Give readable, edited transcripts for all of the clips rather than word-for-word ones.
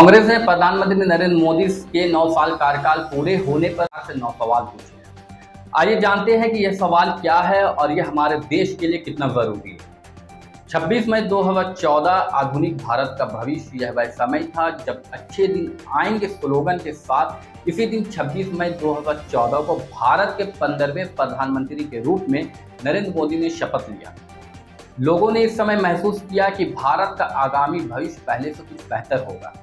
कांग्रेस ने प्रधानमंत्री नरेंद्र मोदी के 9 साल कार्यकाल पूरे होने पर से 9 सवाल पूछे हैं। आइए जानते हैं कि यह सवाल क्या है और यह हमारे देश के लिए कितना जरूरी है। 26 मई 2014 आधुनिक भारत का भविष्य, यह वह समय था जब अच्छे दिन आएंगे स्लोगन के साथ इसी दिन 26 मई 2014 को भारत के 15वें प्रधानमंत्री के रूप में नरेंद्र मोदी ने शपथ लिया। लोगों ने इस समय महसूस किया कि भारत का आगामी भविष्य पहले से कुछ बेहतर होगा।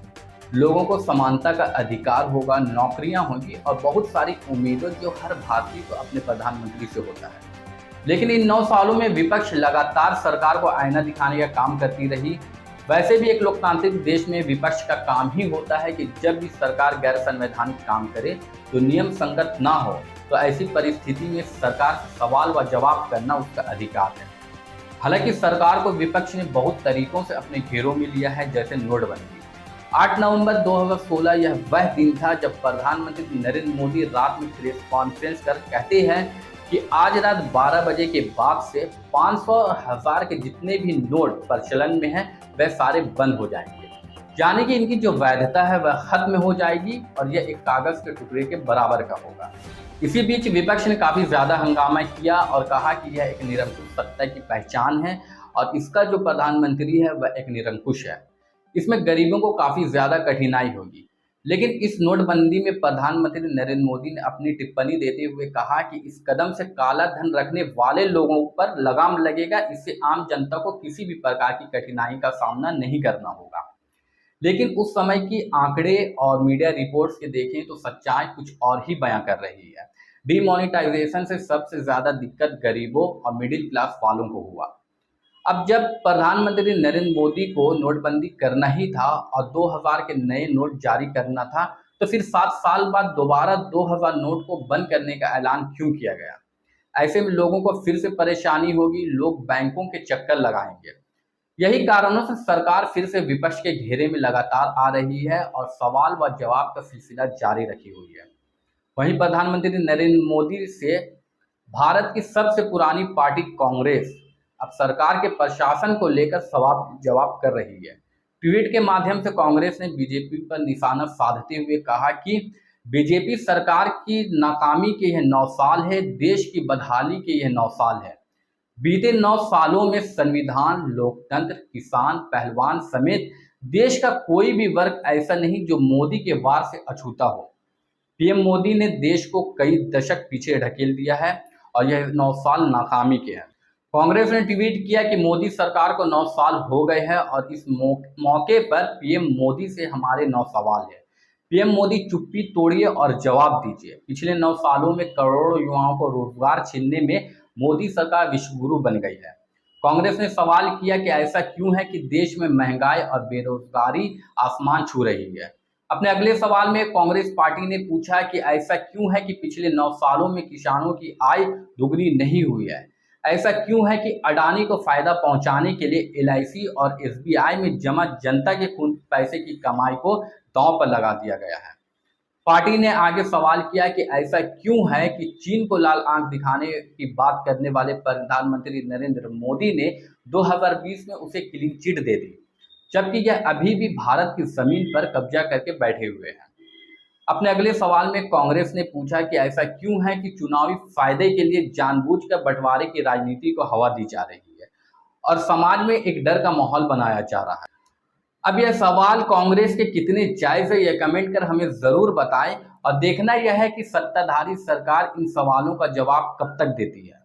लोगों को समानता का अधिकार होगा, नौकरियां होंगी और बहुत सारी उम्मीदें जो हर भारतीय को अपने प्रधानमंत्री से होता है। लेकिन इन 9 सालों में विपक्ष लगातार सरकार को आईना दिखाने का काम करती रही। वैसे भी एक लोकतांत्रिक देश में विपक्ष का काम ही होता है कि जब भी सरकार गैर संवैधानिक काम करे तो नियम संगत ना हो तो ऐसी परिस्थिति में सरकार से सवाल व जवाब करना उसका अधिकार है। हालांकि सरकार को विपक्ष ने बहुत तरीकों से अपने घेरों में लिया है, जैसे नोटबंदी। 8 नवंबर 2016 यह वह दिन था जब प्रधानमंत्री नरेंद्र मोदी रात में प्रेस कॉन्फ्रेंस कर कहते हैं कि आज रात 12 बजे के बाद से 500 और 1000 के जितने भी नोट प्रचलन में हैं वह सारे बंद हो जाएंगे, यानी कि इनकी जो वैधता है वह खत्म हो जाएगी और यह एक कागज के टुकड़े के बराबर का होगा। इसी बीच विपक्ष ने काफी ज्यादा हंगामा किया और कहा कि यह एक निरंकुश सत्ता की पहचान है और इसका जो प्रधानमंत्री है वह एक निरंकुश है, इसमें गरीबों को काफी ज्यादा कठिनाई होगी। लेकिन इस नोटबंदी में प्रधानमंत्री नरेंद्र मोदी ने अपनी टिप्पणी देते हुए कहा कि इस कदम से काला धन रखने वाले लोगों पर लगाम लगेगा, इससे आम जनता को किसी भी प्रकार की कठिनाई का सामना नहीं करना होगा। लेकिन उस समय की आंकड़े और मीडिया रिपोर्ट्स के देखें तो सच्चाई कुछ और ही बयां कर रही है। डिमोनेटाइजेशन से सबसे ज्यादा दिक्कत गरीबों और मिडिल क्लास वालों को हुआ। अब जब प्रधानमंत्री नरेंद्र मोदी को नोटबंदी करना ही था और 2000 के नए नोट जारी करना था, तो फिर 7 साल बाद दोबारा 2000 नोट को बंद करने का ऐलान क्यों किया गया? ऐसे में लोगों को फिर से परेशानी होगी, लोग बैंकों के चक्कर लगाएंगे। यही कारणों से सरकार फिर से विपक्ष के घेरे में लगातार आ रही है और सवाल व जवाब का सिलसिला जारी रखी हुई है। वहीं प्रधानमंत्री नरेंद्र मोदी से भारत की सबसे पुरानी पार्टी कांग्रेस अब सरकार के प्रशासन को लेकर सवाल जवाब कर रही है। ट्वीट के माध्यम से कांग्रेस ने बीजेपी पर निशाना साधते हुए कहा कि बीजेपी सरकार की नाकामी के यह 9 साल है, देश की बदहाली के यह 9 साल है। बीते 9 सालों में संविधान, लोकतंत्र, किसान, पहलवान समेत देश का कोई भी वर्ग ऐसा नहीं जो मोदी के वार से अछूता हो। पीएम मोदी ने देश को कई दशक पीछे ढकेल दिया है और यह 9 साल नाकामी के हैं। कांग्रेस ने ट्वीट किया कि मोदी सरकार को 9 साल हो गए हैं और इस मौके पर पीएम मोदी से हमारे 9 सवाल है। पीएम मोदी चुप्पी तोड़िए और जवाब दीजिए। पिछले 9 सालों में करोड़ों युवाओं को रोजगार छीनने में मोदी सरकार विश्वगुरु बन गई है। कांग्रेस ने सवाल किया कि ऐसा क्यों है कि देश में महंगाई और बेरोजगारी आसमान छू रही है। अपने अगले सवाल में कांग्रेस पार्टी ने पूछा कि ऐसा क्यों है कि पिछले 9 सालों में किसानों की आय दुगनी नहीं हुई है। ऐसा क्यों है कि अडानी को फायदा पहुंचाने के लिए एलआईसी और एसबीआई में जमा जनता के खून पैसे की कमाई को दांव पर लगा दिया गया है। पार्टी ने आगे सवाल किया कि ऐसा क्यों है कि चीन को लाल आंख दिखाने की बात करने वाले प्रधानमंत्री नरेंद्र मोदी ने 2020 में उसे क्लीन चिट दे दी, जबकि यह अभी भी भारत की जमीन पर कब्जा करके बैठे हुए हैं। अपने अगले सवाल में कांग्रेस ने पूछा कि ऐसा क्यों है कि चुनावी फायदे के लिए जानबूझकर बंटवारे की राजनीति को हवा दी जा रही है और समाज में एक डर का माहौल बनाया जा रहा है। अब यह सवाल कांग्रेस के कितने जायज है यह कमेंट कर हमें जरूर बताएं और देखना यह है कि सत्ताधारी सरकार इन सवालों का जवाब कब तक देती है।